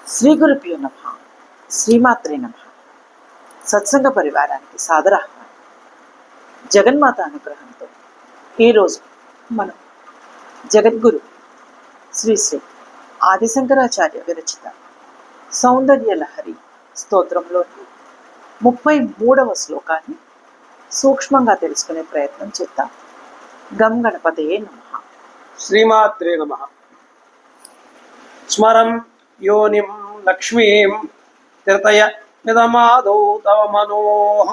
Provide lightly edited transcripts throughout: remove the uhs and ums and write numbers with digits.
శ్రీ గురుభ్యో నమః. శ్రీమాత్రే నమః. సత్సంగ పరివారానికి సాదరాహ్వానం. జగన్మాత అనుగ్రహంతో ఈరోజు మనం జగద్గురు శ్రీ శ్రీ ఆదిశంకరాచార్య విరచిత సౌందర్య లహరి స్తోత్రంలోని 33వ శ్లోకాన్ని సూక్ష్మంగా తెలుసుకునే ప్రయత్నం చేద్దాం. గం గణపతయే నమః. శ్రీమాత్రే నమః. స్మరం యోనిం లక్ష్మీం త్రితయ నిదమాదౌ తవ మనోః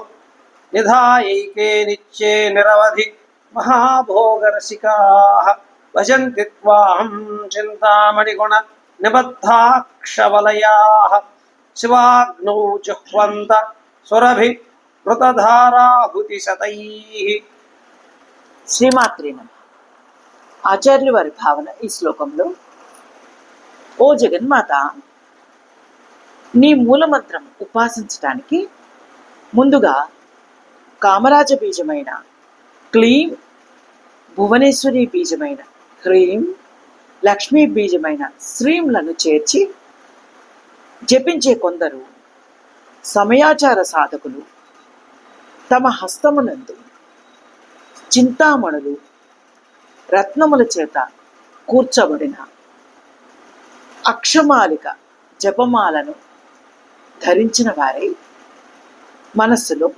నిధాయైకే నిత్యే నిరవధి మహాభోగరసికాః భజంతి త్వాహం చింతామణిగుణ నిబద్ధాక్షవలయాః శివాగ్నౌ జుహ్వంత సురభి మృతధారాహుతిశతైః. శ్రీమాత్రే నమః. ఆచార్యుల వారి భావన ఈ శ్లోకంలో, ఓ జగన్మాత, నీ మూలమంత్రం ఉపాసించటానికి ముందుగా కామరాజ బీజమైన క్లీం, భువనేశ్వరి బీజమైన హ్రీం, లక్ష్మీ బీజమైన శ్రీంలను చేర్చి జపించే కొందరు సమయాచార సాధకులు తమ హస్తమునందు చింతామణులు రత్నముల చేత కూర్చబడిన అక్షమాలిక జపమాలను ధరించిన వారై మనస్సులో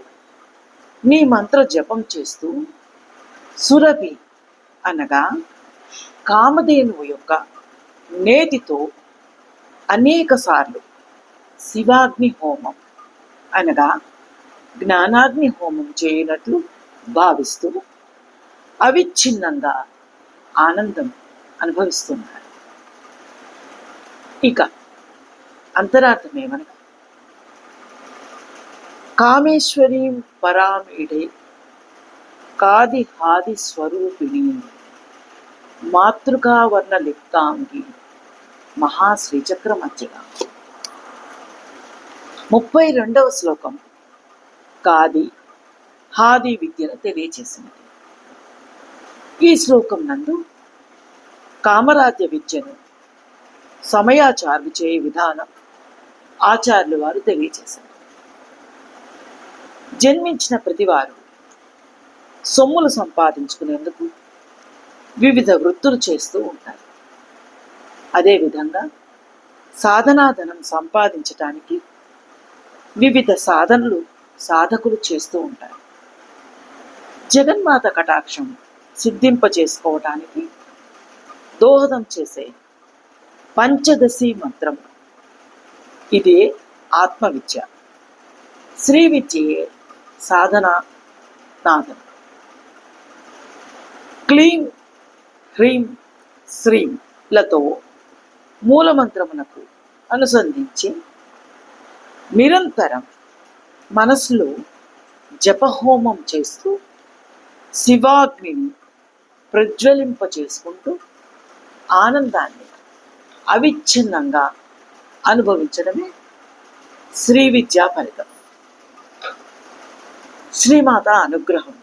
నీ మంత్ర జపం చేస్తూ సురభి అనగా కామధేనువు యొక్క నేతితో అనేక సార్లు శివాగ్ని హోమం అనగా జ్ఞానాగ్ని హోమం చేయనట్లు భావిస్తూ అవిచ్ఛిన్నంగా ఆనందం అనుభవిస్తున్నారు. ఇక అంతరార్థం ఏమనగా, కామేశ్వరీం పరామిడే కాది హాది స్వరూపిణి మాతృకావర్ణ లిప్తాంగి మహాశ్రీచక్ర మధ్యగా. 32వ శ్లోకం కాది హాది విద్యను తెలియచేసినది. ఈ శ్లోకం నందు కామరాజ్య విద్యను సమయాచార్లు చేయ విధానం ఆచార్యులు వారు తెలియచేశారు. జన్మించిన ప్రతివారు సొమ్ములు సంపాదించుకునేందుకు వివిధ వృత్తులు చేస్తూ ఉంటారు. అదేవిధంగా సాధనాధనం సంపాదించటానికి వివిధ సాధనలు సాధకులు చేస్తూ ఉంటారు. జగన్మాత కటాక్షం సిద్ధింపచేసుకోవటానికి దోహదం చేసే పంచదశి మంత్రం ఇదే ఆత్మవిద్య. శ్రీ విద్యయే సాధన నాదం. క్లీం, హ్రీం, శ్రీం లతో మూలమంత్రమునకు అనుసంధించి నిరంతరం మనసులో జపహోమం చేస్తూ శివాగ్నిని ప్రజ్వలింపచేసుకుంటూ ఆనందాన్ని అవిచ్ఛిన్నంగా అనుభవించడమే శ్రీ విద్యా ఫలితం. శ్రీమాత అనుగ్రహం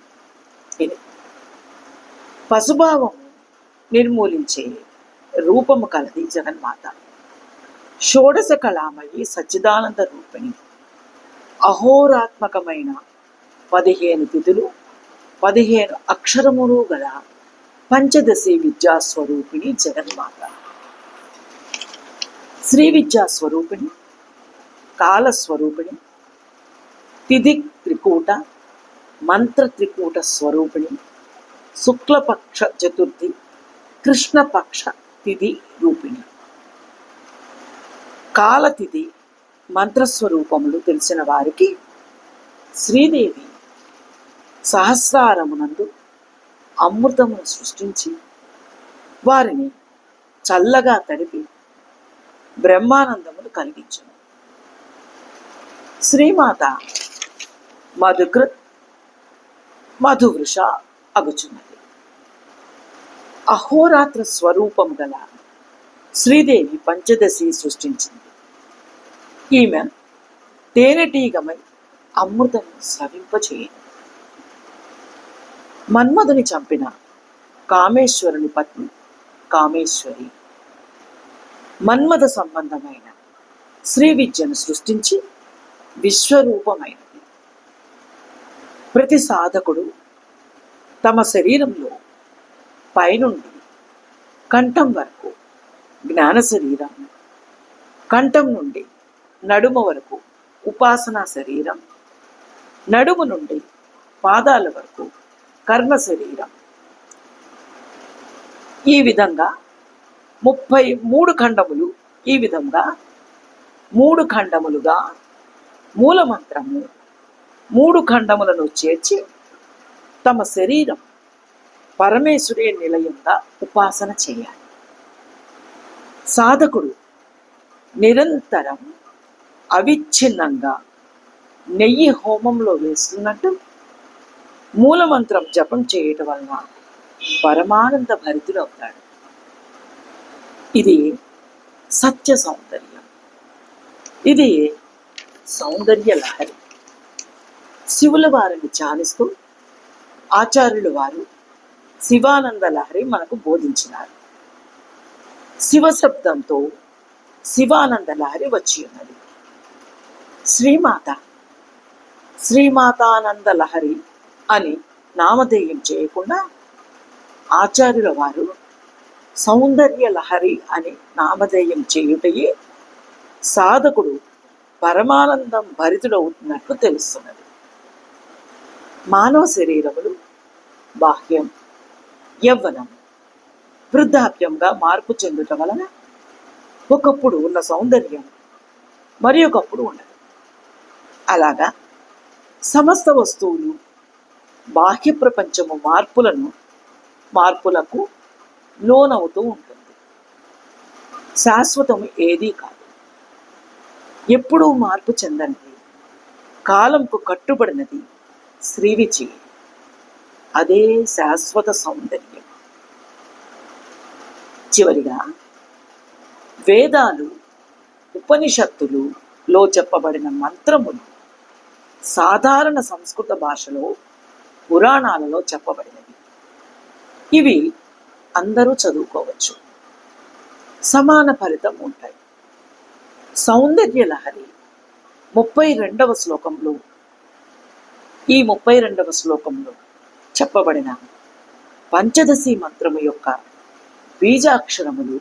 ఇది. పశుభావం నిర్మూలించే రూపము కలది జగన్మాత. షోడశ కళామయి సచ్చిదానంద రూపిణి. అహోరాత్మకమైన 15 తిథులు 15 అక్షరములు గల పంచదశి విద్యాస్వరూపిణి జగన్మాత. శ్రీ విద్యాస్వరూపిణి, కాలస్వరూపిణి, తిథి త్రికూట, మంత్ర త్రికూట స్వరూపిణి, శుక్లపక్ష చతుర్థి, కృష్ణపక్ష తిథి రూపిణి. కాలతిథి మంత్రస్వరూపములు తెలిసిన వారికి శ్రీదేవి సహస్రారమునందు అమృతమును సృష్టించి వారిని చల్లగా తడిపి బ్రహ్మానందమును కలిగించును. శ్రీమాత మధుకృత్ మధువృష అగుచున్నది. అహోరాత్ర స్వరూపం గల శ్రీదేవి పంచదశి సృష్టించింది. ఈమె తేనెటీగమై అమృతం స్రవింపచేయను. మన్మధుని చంపిన కామేశ్వరుని పత్ని కామేశ్వరి. మన్మథ సంబంధమైన శ్రీ విద్యను సృష్టించి విశ్వరూపమైనది. ప్రతి సాధకుడు తమ శరీరంలో పైనుండి కంఠం వరకు జ్ఞాన శరీరం, కంఠం నుండి నడుమ వరకు ఉపాసనా శరీరం, నడుము నుండి పాదాల వరకు కర్మ శరీరం, ఈ విధంగా 33 ఖండములు, ఈ విధంగా 3 ఖండములుగా మూలమంత్రము 3 ఖండములను చేర్చి తమ శరీరం పరమేశ్వరే నిలయంగా ఉపాసన చేయాలి. సాధకుడు నిరంతరం అవిచ్ఛిన్నంగా నెయ్యి హోమంలో వేస్తున్నట్టు మూలమంత్రం జపం చేయటం వలన పరమానంద భరితుడవుతాడు. ఇది సత్య సౌందర్యం, ఇది సౌందర్య లహరి. శివుల వారిని ధ్యానిస్తూ ఆచార్యుల వారు శివానంద లహరి మనకు బోధించినారు. శివ శబ్దంతో శివానంద లహరి వచ్చి ఉన్నది. శ్రీమాతానంద లహరి అని నామధేయం చేయకుండా ఆచార్యుల వారు సౌందర్య లహరి అని నామధేయం చేయుటయే సాధకుడు పరమానందం భరితుడవుతున్నట్లు తెలుస్తున్నది. మానవ శరీరములు బాహ్యం, యవ్వనం, వృద్ధాప్యంగా మార్పు చెందుట వలన ఒకప్పుడు ఉన్న సౌందర్యం మరి ఒకప్పుడు ఉండదు. అలాగా సమస్త వస్తువులు బాహ్య ప్రపంచము మార్పులకు లోనవుతూ ఉంటుంది. శాశ్వతము ఏదీ కాదు, ఎప్పుడూ మార్పు చెందనిది, కాలంకు కట్టుబడినది శ్రీవిచి. అదే శాశ్వత సౌందర్యం. చివరిగా వేదాలు, ఉపనిషత్తులులో చెప్పబడిన మంత్రములు సాధారణ సంస్కృత భాషలో పురాణాలలో చెప్పబడినవి. ఇవి అందరూ చదువుకోవచ్చు, సమాన ఫలితం ఉంటాయి. సౌందర్య లహరి 32వ శ్లోకంలో, ఈ 32వ శ్లోకంలో చెప్పబడిన పంచదశి మంత్రము యొక్క బీజాక్షరములు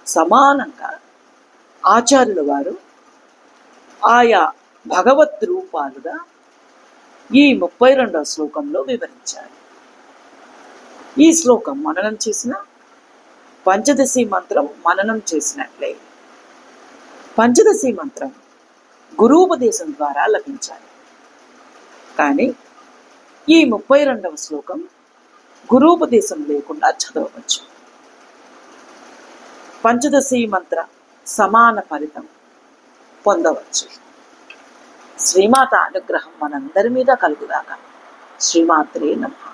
సమానంగా ఆచార్యుల వారు ఆయా భగవత్ రూపాలుగా ఈ 32వ శ్లోకంలో వివరించారు. ఈ శ్లోకం మననం చేసిన పంచదశి మంత్రం మననం చేసినట్లే. పంచదశి మంత్రం గురూపదేశం ద్వారా లభించాలి. కానీ ఈ 32వ శ్లోకం గురూపదేశం లేకుండా చదవవచ్చు. పంచదశి మంత్ర సమాన ఫలితం పొందవచ్చు. శ్రీమాత అనుగ్రహం మనందరి మీద కలుగుదాకా. శ్రీమాత్రే నమః.